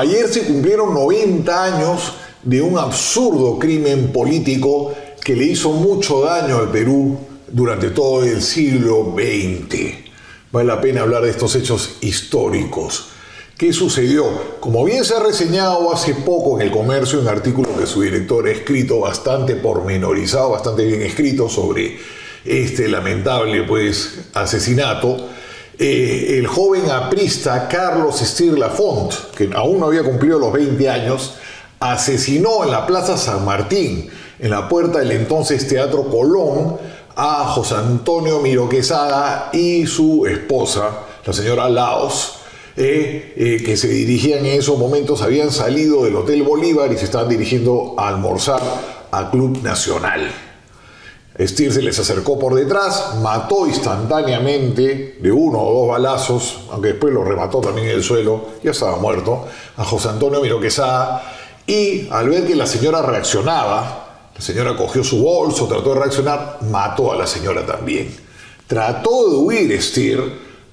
ayer se cumplieron 90 años de un absurdo crimen político que le hizo mucho daño al Perú durante todo el siglo XX. Vale la pena hablar de estos hechos históricos. ¿Qué sucedió? Como bien se ha reseñado hace poco en El Comercio, un artículo que su director ha escrito bastante pormenorizado, bastante bien escrito sobre este lamentable asesinato, el joven aprista Carlos Esther Lafont, que aún no había cumplido los 20 años, asesinó en la Plaza San Martín, en la puerta del entonces Teatro Colón, a José Antonio Miró Quesada y su esposa, la señora Laos, que se dirigían en esos momentos, habían salido del Hotel Bolívar y se estaban dirigiendo a almorzar a Club Nacional. Esther se les acercó por detrás, mató instantáneamente de 1 o 2 balazos, aunque después lo remató también en el suelo, ya estaba muerto, a José Antonio Miró Quesada, y al ver que la señora reaccionaba, la señora cogió su bolso, trató de reaccionar, mató a la señora también. Trató de huir Esther,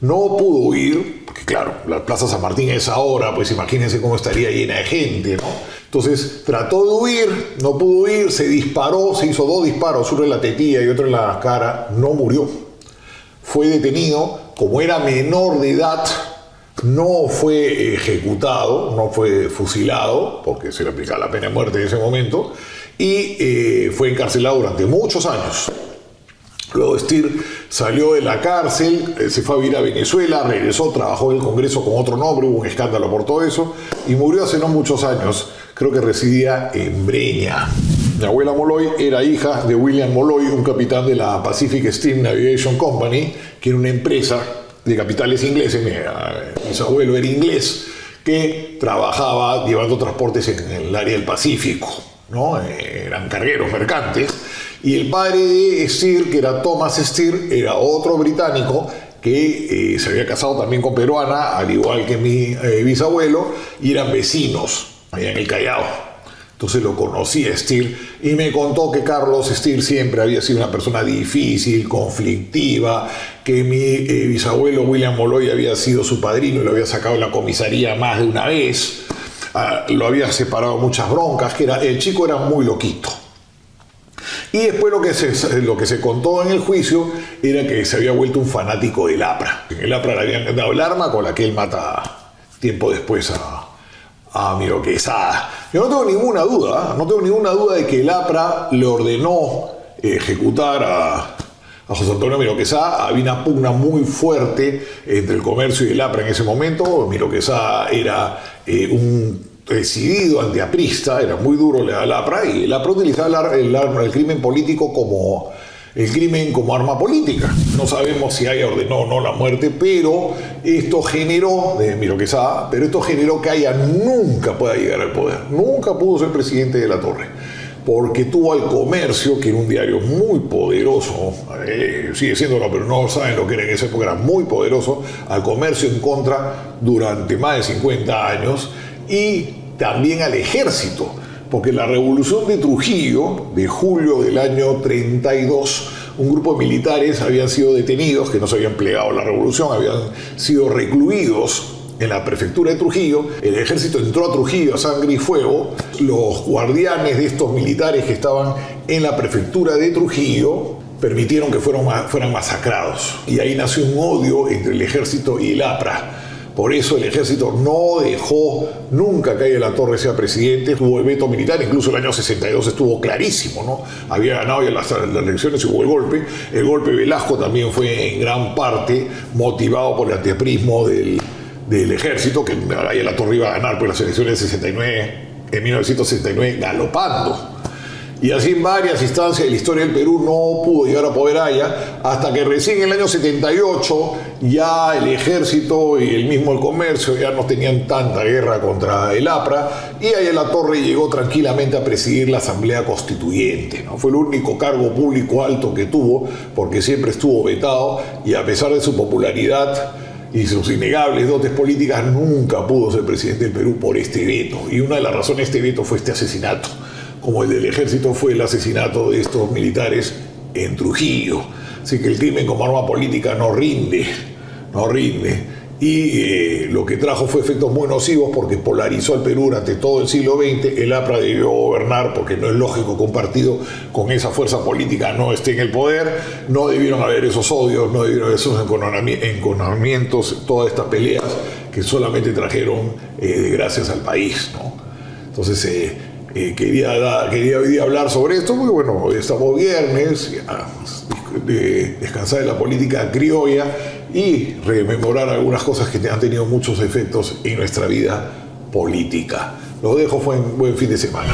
no pudo huir, porque claro, la Plaza San Martín a esa hora, pues imagínense cómo estaría llena de gente, ¿no? Entonces trató de huir, no pudo huir, se disparó, se hizo 2 disparos, uno en la tetilla y otro en la cara, no murió. Fue detenido, como era menor de edad, no fue ejecutado, no fue fusilado, porque se le aplicaba la pena de muerte en ese momento, y fue encarcelado durante muchos años. Luego Esther salió de la cárcel, se fue a vivir a Venezuela, regresó, trabajó en el Congreso con otro nombre, hubo un escándalo por todo eso, y murió hace no muchos años, creo que residía en Breña. Mi abuela Molloy era hija de William Molloy, un capitán de la Pacific Steam Navigation Company, que era una empresa de capitales ingleses, mi abuelo era inglés, que trabajaba llevando transportes en el área del Pacífico, ¿no? Eran cargueros mercantes. Y el padre de Esther, que era Thomas Esther, era otro británico que se había casado también con peruana, al igual que mi bisabuelo, y eran vecinos allá en el Callao. Entonces lo conocí a Esther y me contó que Carlos Esther siempre había sido una persona difícil, conflictiva, que mi bisabuelo William Molloy había sido su padrino y lo había sacado de la comisaría más de una vez, lo había separado muchas broncas, que el chico era muy loquito. Y después lo que se contó en el juicio era que se había vuelto un fanático del APRA. En el APRA le habían dado el arma con la que él mata tiempo después a Miró Quesada. Yo no tengo ninguna duda de que el APRA le ordenó ejecutar a José Antonio Miró Quesada. Había una pugna muy fuerte entre el Comercio y el APRA en ese momento. Miró Quesada era un decidido antiaprista, era muy duro le da al APRA, y el APRA utilizaba el crimen político como arma política. No sabemos si haya ordenado o no la muerte, pero esto generó, de Miró Quesada, que Haya nunca pueda llegar al poder, nunca pudo ser presidente de la Torre, porque tuvo al Comercio, que era un diario muy poderoso, sigue siéndolo, pero no saben lo que era en esa época, era muy poderoso, al Comercio en contra durante más de 50 años, y también al ejército, porque la revolución de Trujillo, de julio del año 32, un grupo de militares habían sido detenidos, que no se habían plegado a la revolución, habían sido recluidos en la prefectura de Trujillo. El ejército entró a Trujillo a sangre y fuego. Los guardianes de estos militares que estaban en la prefectura de Trujillo permitieron que fueran masacrados. Y ahí nació un odio entre el ejército y el APRA. Por eso el ejército no dejó nunca que Haya la Torre sea presidente. Hubo el veto militar, incluso el año 62 estuvo clarísimo, ¿no? Había ganado ya las elecciones y hubo el golpe. El golpe de Velasco también fue en gran parte motivado por el antiaprismo del ejército, que Haya la Torre iba a ganar por las elecciones en 1969 galopando. Y así en varias instancias de la historia del Perú no pudo llegar a poder Haya, hasta que recién en el año 78 ya el ejército y el Comercio ya no tenían tanta guerra contra el APRA, y Haya la Torre llegó tranquilamente a presidir la Asamblea Constituyente, ¿no? Fue el único cargo público alto que tuvo, porque siempre estuvo vetado, y a pesar de su popularidad y sus innegables dotes políticas, nunca pudo ser presidente del Perú por este veto. Y una de las razones de este veto fue este asesinato, como el del ejército fue el asesinato de estos militares en Trujillo. Así que el crimen como arma política no rinde. lo que trajo fue efectos muy nocivos porque polarizó al Perú durante todo el siglo XX. El APRA debió gobernar porque no es lógico que un partido con esa fuerza política no esté en el poder. No debieron haber esos odios, no debieron haber esos enconamientos, todas estas peleas que solamente trajeron desgracias al país, ¿no? Entonces quería hoy día hablar sobre esto porque bueno, estamos viernes, descansar de la política criolla y rememorar algunas cosas que han tenido muchos efectos en nuestra vida política. Los dejo, buen fin de semana.